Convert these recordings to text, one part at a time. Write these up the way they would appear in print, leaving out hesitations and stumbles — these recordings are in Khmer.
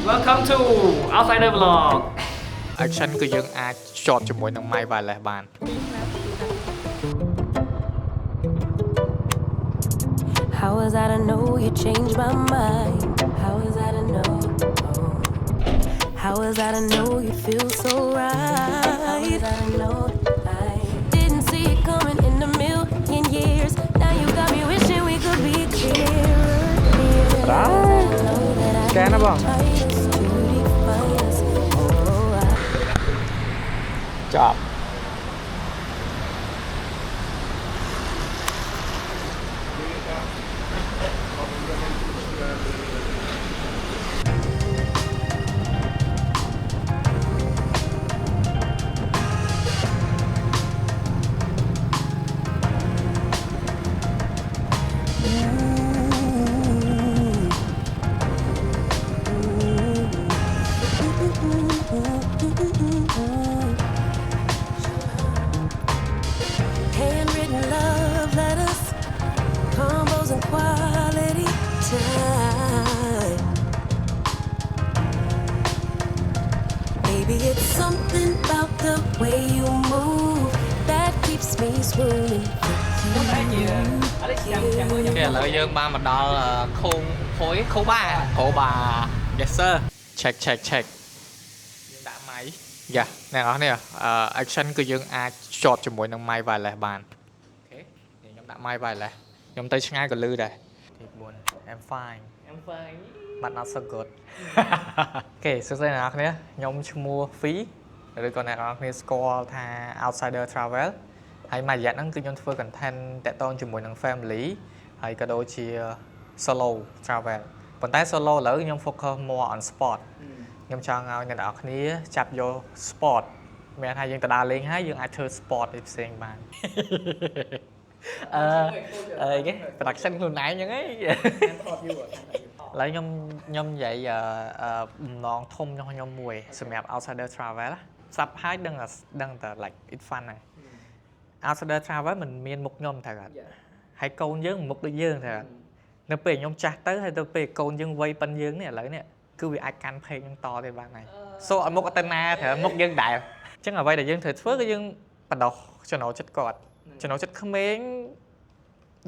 Welcome to Outsider Vlog Action គឺយើងអាចជាប់ជាមួយនឹង My Wireless បាន How was I to know you changed my mind? How was I to know? Oh. How was I to know you feel so right? How was I to know? I didn't see it coming in a million years. Now you got me wishing we could be clearer. How was I to know that I Can I bang? try to define us? Oh, ចប់ Handwritten love letters, combos and quality time. Maybe it's something about the way you move that keeps me swooning. គេឥឡូវយើងបានមកដល់ខូងខុយខូបា Yes sir check check check យើងដាក់ម៉ៃយ៉ាអ្នកនរនេះaction គឺយើងអាចជាប់ជាមួយនឹង My Wireless បានអូខេខ្ញុំដាក់ My Wireless ខ្ញុំទៅឆ្ងាយក៏លឺដែរទី4 I'm fine but not so good អូខេសួស្តីអ្នកនរគ្នាខ្ញុំឈ្មោះ Phi ឬក៏អ្នកនរគ្នាស្គាល់ថា Outsider Travel ហើយមួយរយៈហ្នឹងគឺខ្ញុំធ្វើ content តាក់ទងជាមួយនឹង family ហើយក៏ដូចជា solo travel ប៉ុន្តែ solo ឥឡូវខ្ញុំ focus more on sport ខ្ញុំចង់ឲ្យអ្នកនរគ្នាចាប់យក sport មានថាយើងទៅដើរលេងហើយយើងអាចធ្វើ sport ផ្សេងបានគេ production ខ្លួនឯងហ្នឹងហីថតយូរឥឡូវខ្ញុំនិយាយបំណងធំរបស់ខ្ញុំមួយសម្រាប់ outsider travel ស្រាប់ហើយដឹងតែ like it fun ហើយ outsider travel មិនមានមុខខ្ញុំទៅអត់ហើយកូនយើងមុខដូចយើងទៅអត់នៅពេលខ្ញុំចាស់ទៅហើយទៅពេលកូនយើងវ័យប៉ុនយើងនេះឥឡូវនេះគឺវាអាចកាន់ page ខ្ញុំតទៀតបានហើយ so អត់មុខអត់ទៅណាត្រូវមុខយើងដែរអញ្ចឹងអ្វីដែលយើងត្រូវធ្វើគឺយើងបដោះចំណូលចិត្តគាត់ចំណូលចិត្តក្មេង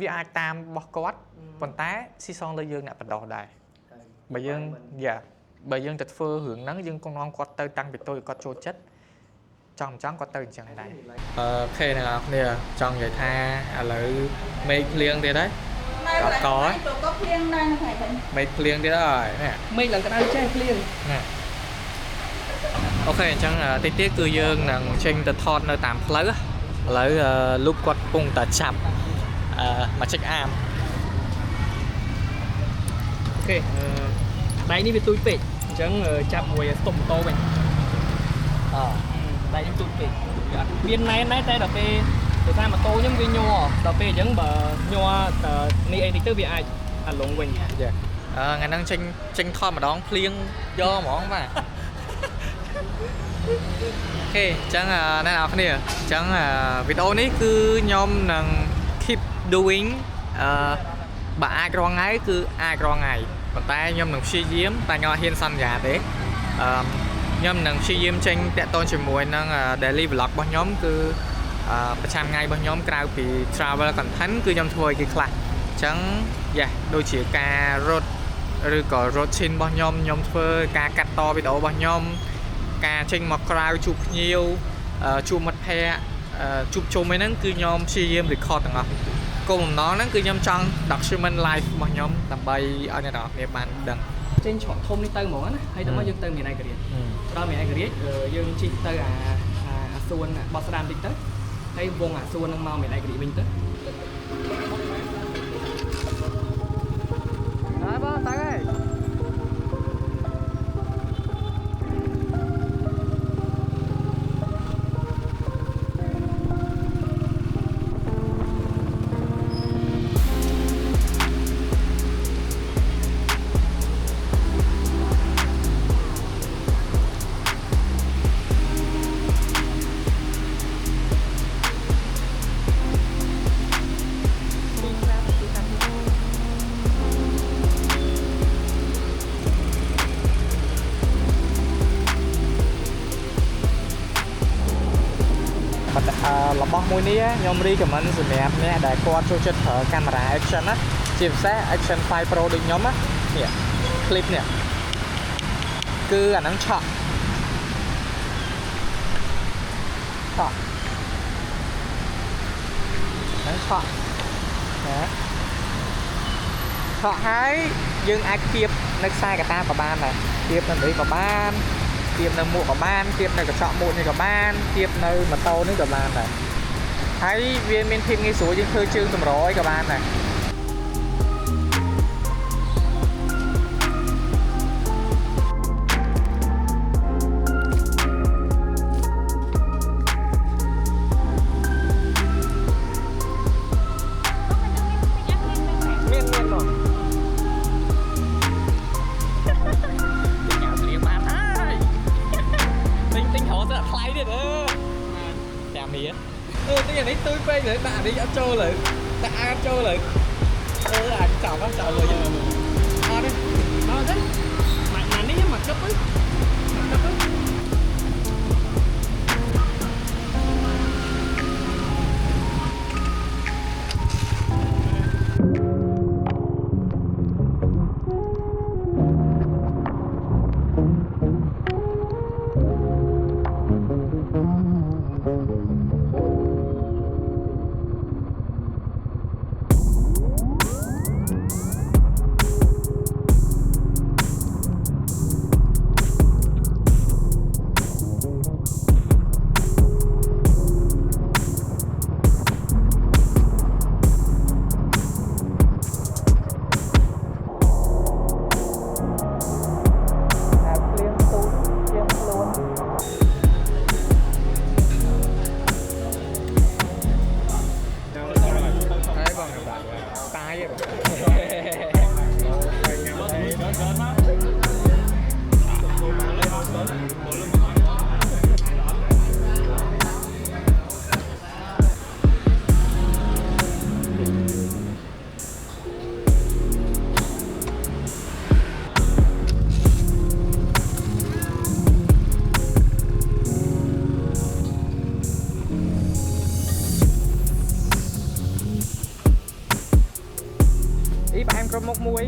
វាអាចតាមរបស់គាត់ប៉ុន្តែស៊ីសងលើយើងអ្នកបដោះដែរបើយើងទៅធ្វើរឿងហ្នឹងយើងកុំនាំគាត់ទៅតាំងពីតូចគាត់ចូលចិត្តចង់គាត់ទៅអញ្ចឹងដែរអូខេអ្នកនរគ្នាចង់និយាយថាឥឡូវមេឃភ្លៀងទៀតហើយកកក៏ភ្លៀងដែរនៅថ្ងៃនេះមេឃភ្លៀងទៀតហើយនេះមេឃឡើងក្តៅចេះភ្លៀងណាអូខេអញ្ចឹងតិចទៀតគឺយើងនឹងចេញទៅថតនៅតាមផ្លូវឥឡូវលូបគាត់កំពុងតែចាប់មកចេញអាមអូខេដៃនេះវាទូចពេកអញ្ចឹងចាប់មួយស្តុបម៉ូតូវិញដៃនេះទូចពេកវាអត់មានណែនដែរតែដល់ពេលដោយសារម៉ូតូខ្ញុំវាញ័រដល់ពេលអញ្ចឹងបើញ័រនេះអីតិចទៅវាអាចអាឡុងវិញថ្ងៃហ្នឹងចេញថតម្ដងភ្លៀងយកហ្មងបាទអូខេអញ្ចឹងអ្នកនរគ្នាអញ្ចឹងវីដេអូនេះគឺខ្ញុំនឹង keep doing បើអាចរងថ្ងៃគឺអាចរងថ្ងៃប៉ុន្តែខ្ញុំនឹងព្យាយាមតែខ្ញុំអត់ហ៊ានសន្យាទេខ្ញុំនឹងព្យាយាមចេញតាក់ទងជាមួយនឹង daily vlog របស់ខ្ញុំគឺប្រចាំថ្ងៃរបស់ខ្ញុំក្រៅពី travel content គឺខ្ញុំធ្វើឲ្យគេខ្លះអញ្ចឹងដូចជាការរត់ឬក៏ routine របស់ខ្ញុំធ្វើការកាត់តវីដេអូរបស់ខ្ញុំការចេញមកក្រៅជួបភ្ញៀវជួបមិត្តភ័ក្តិជួបជុំអីហ្នឹងគឺខ្ញុំព្យាយាម record ទាំងអស់គោលបំណងហ្នឹងគឺខ្ញុំចង់ document live របស់ខ្ញុំដើម្បីឲ្យអ្នកនរគ្នាបានដឹងចេញឆក់ធំនេះទៅហ្មងណាហើយដល់មកយើងទៅមានឯករាជ្យដល់មានឯករាជ្យយើងជិះទៅអាសួនបោះស្រាមតិចទៅហើយវងអាសួនហ្នឹងមកមានឯករាជ្យវិញទៅហើយបងតាំងហើយ របស់មួយនេះខ្ញុំ recommend សម្រាប់អ្នកដែលគាត់ចូលចិត្តប្រើកាមេរ៉ា action ណាជាពិសេស action 5 Pro ដូចខ្ញុំណានេះ clip នេះគឺអាហ្នឹងឆក់ហ្នឹងឆក់ណាឆក់ហើយយើងអាចគៀបនៅខ្សែកតាក៏បានដែរគៀបនៅនេះក៏បានគៀបនៅមួកក៏បានគៀបនៅកញ្ចក់មួកនេះក៏បានគៀបនៅម៉ូតូនេះក៏បានដែរហើយវាមានភាពងាយស្រួលយើងធ្វើជើងសម្រអីក៏បានដែរទីនេះទួយពេកเลยដាក់នេះអត់ចូលលើដាក់អាចចូលលើអាចចោលចោលលើយើងអត់ទេមកទេមកនេះមកគប់ទៅអ៊ីផ្អែមក្រុមមុខមួយ